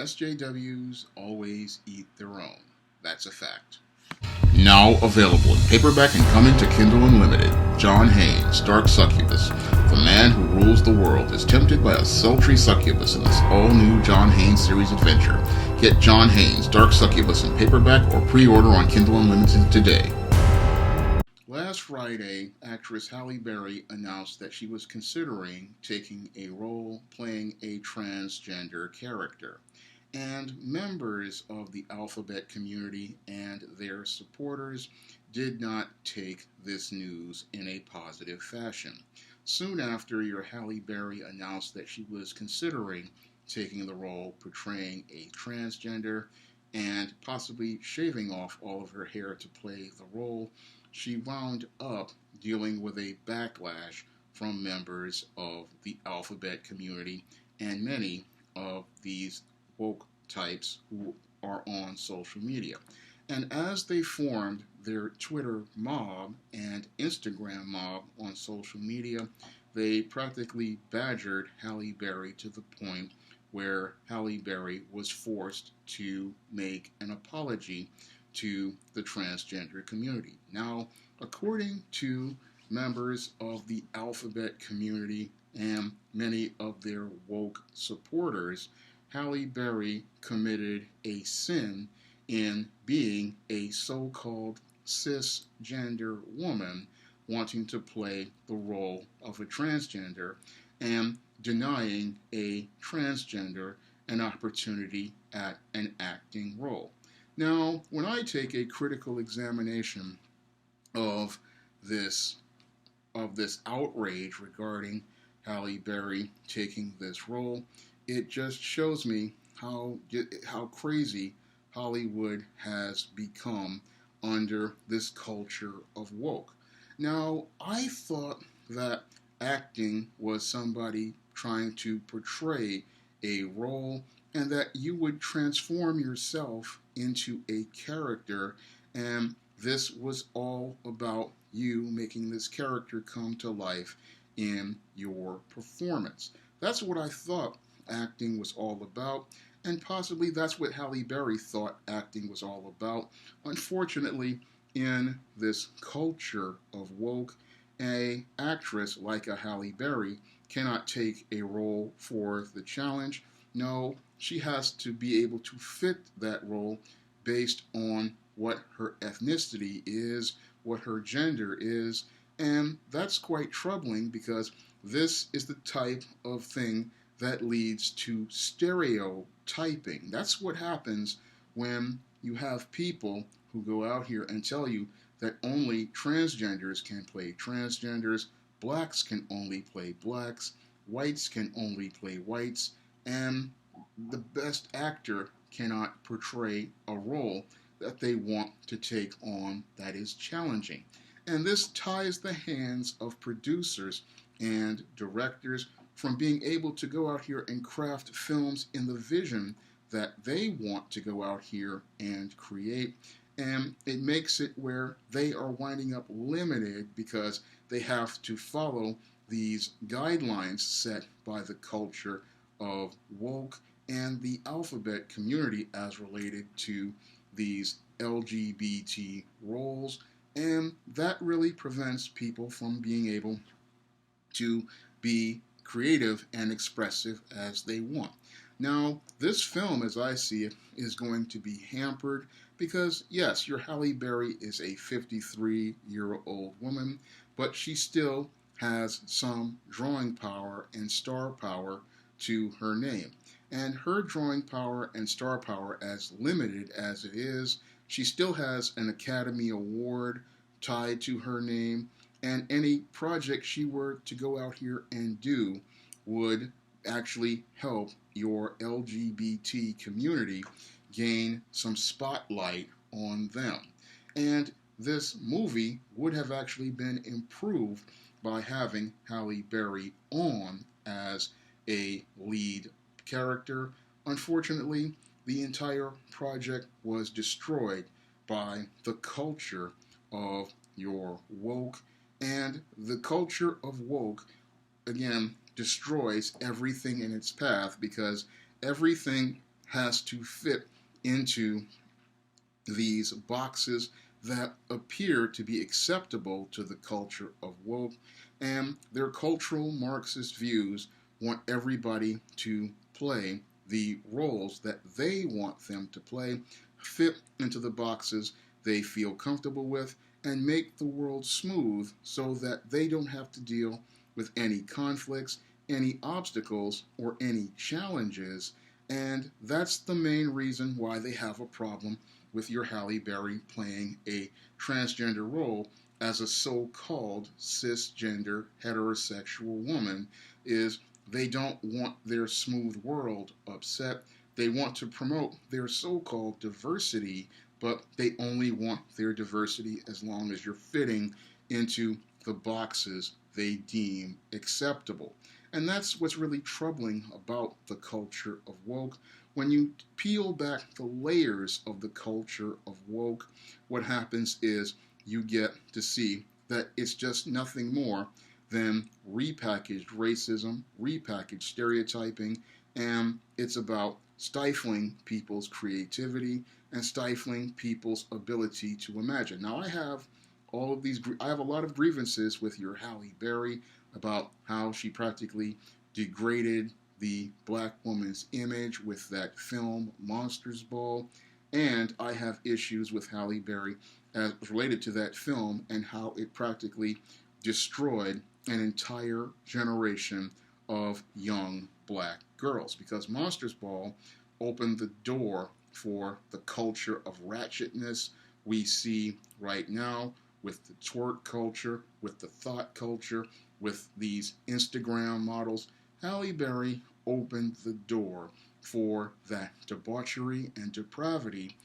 SJWs always eat their own. That's a fact. Now available in paperback and coming to Kindle Unlimited, John Haynes, Dark Succubus. The man who rules the world is tempted by a sultry succubus in this all-new John Haynes series adventure. Get John Haynes, Dark Succubus in paperback or pre-order on Kindle Unlimited today. Last Friday, actress Halle Berry announced that she was considering taking a role playing a transgender character. And members of the alphabet community and their supporters did not take this news in a positive fashion. Soon after, your Halle Berry announced that she was considering taking the role portraying a transgender and possibly shaving off all of her hair to play the role, she wound up dealing with a backlash from members of the alphabet community and many of these woke types who are on social media. And as they formed their Twitter mob and Instagram mob on social media, they practically badgered Halle Berry to the point where Halle Berry was forced to make an apology to the transgender community. Now, according to members of the alphabet community and many of their woke supporters, Halle Berry committed a sin in being a so-called cisgender woman wanting to play the role of a transgender and denying a transgender an opportunity at an acting role. Now, when I take a critical examination of this outrage regarding Halle Berry taking this role, it just shows me how crazy Hollywood has become under this culture of woke. Now, I thought that acting was somebody trying to portray a role and that you would transform yourself into a character, and this was all about you making this character come to life in your performance. That's what I thought acting was all about, and possibly that's what Halle Berry thought acting was all about. Unfortunately, in this culture of woke, an actress like a Halle Berry cannot take a role for the challenge. No, she has to be able to fit that role based on what her ethnicity is, what her gender is, and that's quite troubling because this is the type of thing that leads to stereotyping. That's what happens when you have people who go out here and tell you that only transgenders can play transgenders, blacks can only play blacks, whites can only play whites, and the best actor cannot portray a role that they want to take on that is challenging. And this ties the hands of producers and directors from being able to go out here and craft films in the vision that they want to go out here and create. And it makes it where they are winding up limited because they have to follow these guidelines set by the culture of woke and the alphabet community as related to these LGBT roles. And that really prevents people from being able to be creative and expressive as they want. Now, this film, as I see it, is going to be hampered because, yes, your Halle Berry is a 53-year-old woman, but she still has some drawing power and star power to her name. And her drawing power and star power, as limited as it is, she still has an Academy Award tied to her name, and any project she were to go out here and do would actually help your LGBT community gain some spotlight on them. And this movie would have actually been improved by having Halle Berry on as a lead character. Unfortunately, the entire project was destroyed by the culture of your woke, and the culture of woke, again, destroys everything in its path because everything has to fit into these boxes that appear to be acceptable to the culture of woke, and their cultural Marxist views want everybody to play the roles that they want them to play, fit into the boxes they feel comfortable with, and make the world smooth so that they don't have to deal with any conflicts, any obstacles, or any challenges. And that's the main reason why they have a problem with your Halle Berry playing a transgender role as a so-called cisgender heterosexual woman, is they don't want their smooth world upset. They want to promote their so-called diversity, but they only want their diversity as long as you're fitting into the boxes they deem acceptable. And that's what's really troubling about the culture of woke. When you peel back the layers of the culture of woke, what happens is you get to see that it's just nothing more than repackaged racism, repackaged stereotyping, and it's about stifling people's creativity and stifling people's ability to imagine. Now, I have a lot of grievances with your Halle Berry about how she practically degraded the black woman's image with that film Monsters Ball, and I have issues with Halle Berry as related to that film and how it practically destroyed an entire generation of young black girls, because Monsters Ball opened the door for the culture of ratchetness we see right now with the twerk culture, with the thought culture, with these Instagram models. Halle Berry opened the door for that debauchery and depravity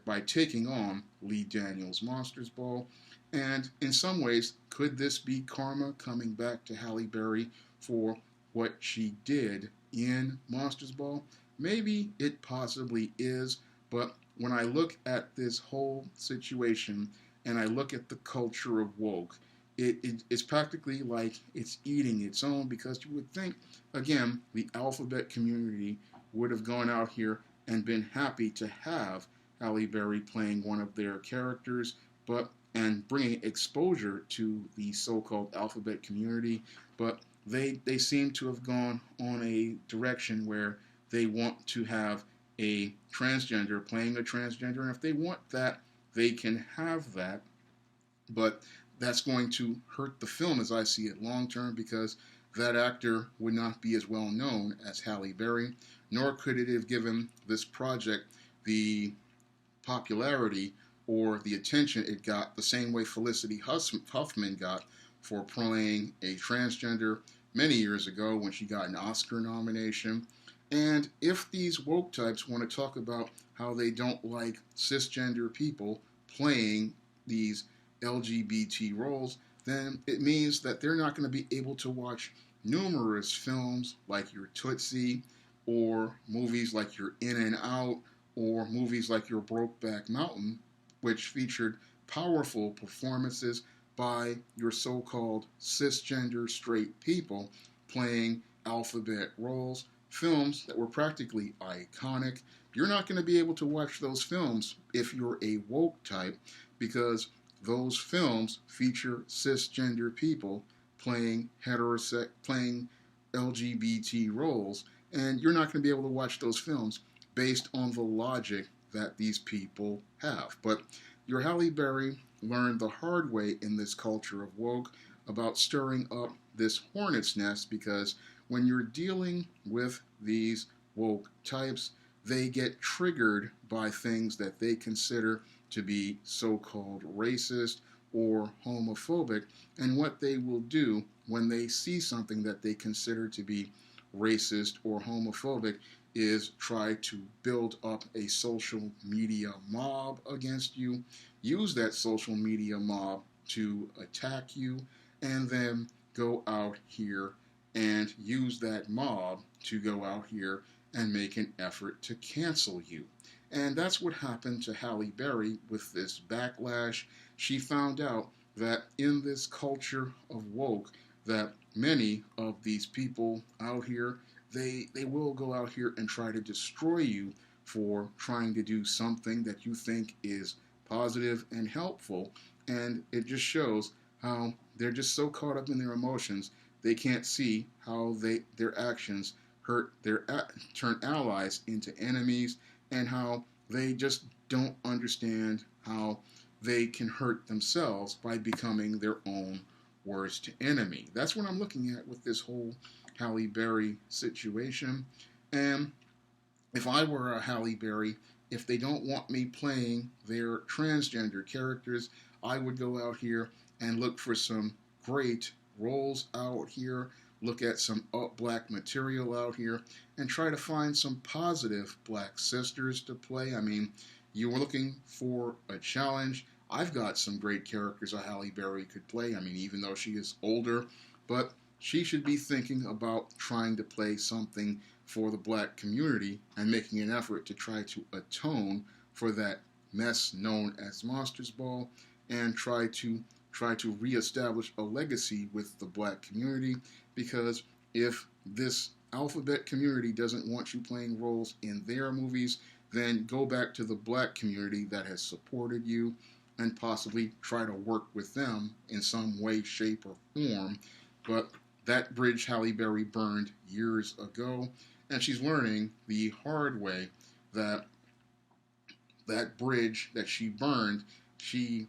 by taking on Lee Daniels' Monsters Ball. And in some ways, could this be karma coming back to Halle Berry for what she did in Monsters Ball? Maybe it possibly is, but when I look at this whole situation and I look at the culture of woke, it's practically like it's eating its own, because you would think, again, the alphabet community would have gone out here and been happy to have Halle Berry playing one of their characters, and bringing exposure to the so-called alphabet community, but they seem to have gone on a direction where they want to have a transgender playing a transgender, and if they want that, they can have that, but that's going to hurt the film as I see it long term, because that actor would not be as well known as Halle Berry, nor could it have given this project the popularity or the attention it got the same way Felicity Huffman got for playing a transgender many years ago when she got an Oscar nomination. And if these woke types want to talk about how they don't like cisgender people playing these LGBT roles, then it means that they're not going to be able to watch numerous films like your Tootsie, or movies like your In and Out, or movies like your Brokeback Mountain, which featured powerful performances by your so-called cisgender straight people playing alphabet roles, films that were practically iconic. You're not going to be able to watch those films if you're a woke type, because those films feature cisgender people playing LGBT roles, and you're not going to be able to watch those films based on the logic that these people have. But your Halle Berry learned the hard way in this culture of woke about stirring up this hornet's nest, because when you're dealing with these woke types, they get triggered by things that they consider to be so-called racist or homophobic, and what they will do when they see something that they consider to be racist or homophobic is try to build up a social media mob against you, use that social media mob to attack you, and then go out here and use that mob to go out here and make an effort to cancel you. And that's what happened to Halle Berry with this backlash. She found out that in this culture of woke, that many of these people out here they will go out here and try to destroy you for trying to do something that you think is positive and helpful. And it just shows how they're just so caught up in their emotions, they can't see how their actions turn allies into enemies, and how they just don't understand how they can hurt themselves by becoming their own worst enemy. That's what I'm looking at with this whole Halle Berry situation. And if I were a Halle Berry, if they don't want me playing their transgender characters, I would go out here and look for some great roles out here, look at some black material out here, and try to find some positive black sisters to play. I mean, you were looking for a challenge. I've got some great characters a Halle Berry could play. I mean, even though she is older, but she should be thinking about trying to play something for the black community and making an effort to try to atone for that mess known as Monsters Ball, and try to reestablish a legacy with the black community. Because if this alphabet community doesn't want you playing roles in their movies, then go back to the black community that has supported you and possibly try to work with them in some way, shape, or form. But that bridge Halle Berry burned years ago, and she's learning the hard way that that bridge that she burned, she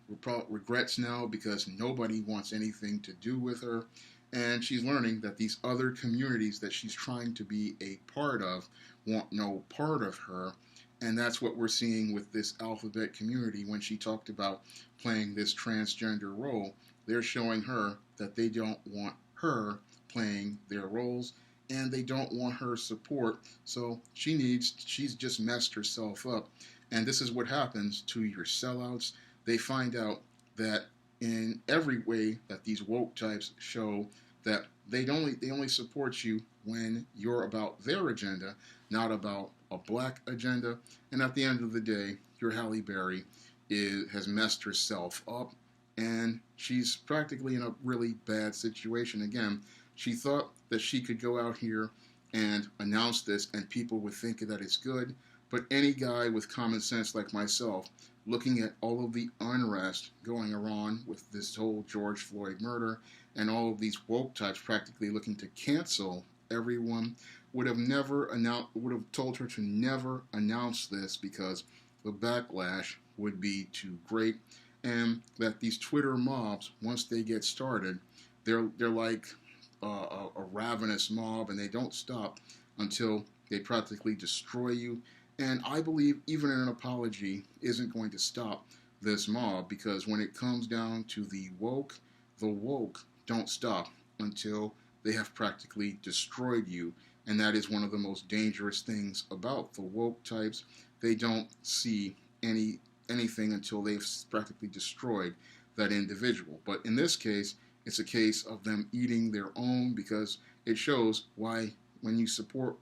regrets now, because nobody wants anything to do with her. And she's learning that these other communities that she's trying to be a part of want no part of her. And that's what we're seeing with this alphabet community. When she talked about playing this transgender role, they're showing her that they don't want her playing their roles, and they don't want her support. So she's just messed herself up. And this is what happens to your sellouts. They find out that in every way that these woke types show that they only support you when you're about their agenda, not about a black agenda. And at the end of the day, your Halle Berry has messed herself up, and she's practically in a really bad situation. Again, she thought that she could go out here and announce this and people would think that it's good. But any guy with common sense like myself, looking at all of the unrest going on with this whole George Floyd murder, and all of these woke types practically looking to cancel everyone, would have told her to never announce this, because the backlash would be too great. And that these Twitter mobs, once they get started, they're like a ravenous mob, and they don't stop until they practically destroy you. And I believe even an apology isn't going to stop this mob, because when it comes down to the woke don't stop until they have practically destroyed you. And that is one of the most dangerous things about the woke types. They don't see anything until they've practically destroyed that individual. But in this case, it's a case of them eating their own, because it shows why when you support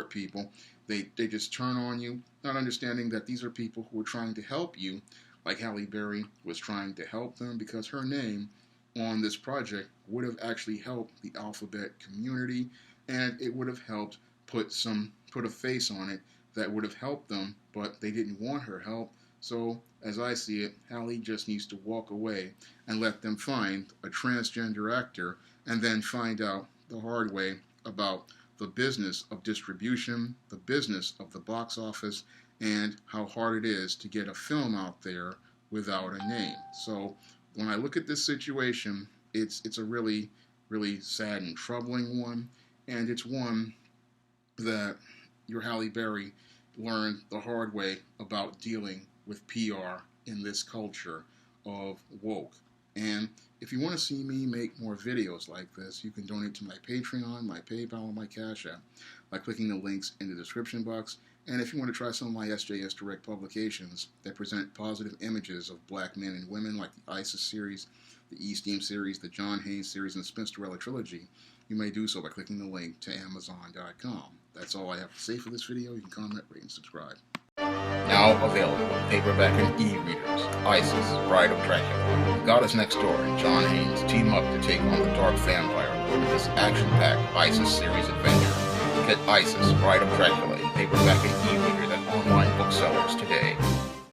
people, they just turn on you, not understanding that these are people who are trying to help you, like Halle Berry was trying to help them, because her name on this project would have actually helped the alphabet community, and it would have helped put a face on it that would have helped them, but they didn't want her help. So, as I see it, Halle just needs to walk away and let them find a transgender actor, and then find out the hard way about the business of distribution, the business of the box office, and how hard it is to get a film out there without a name. So when I look at this situation, it's a really, really sad and troubling one, and it's one that your Halle Berry learned the hard way about dealing with PR in this culture of woke. And if you want to see me make more videos like this, you can donate to my Patreon, my PayPal, and my Cash App by clicking the links in the description box. And if you want to try some of my SJS Direct publications that present positive images of black men and women, like the ISIS series, the E-Steam series, the John Haynes series, and the Spinsterella trilogy, you may do so by clicking the link to Amazon.com. That's all I have to say for this video. You can comment, rate, and subscribe. Now Now available in paperback and e-readers. Isis, Bride of Dracula. Goddess Next Door and John Haynes team up to take on the dark vampire in this action-packed Isis series adventure. Get Isis, Bride of Dracula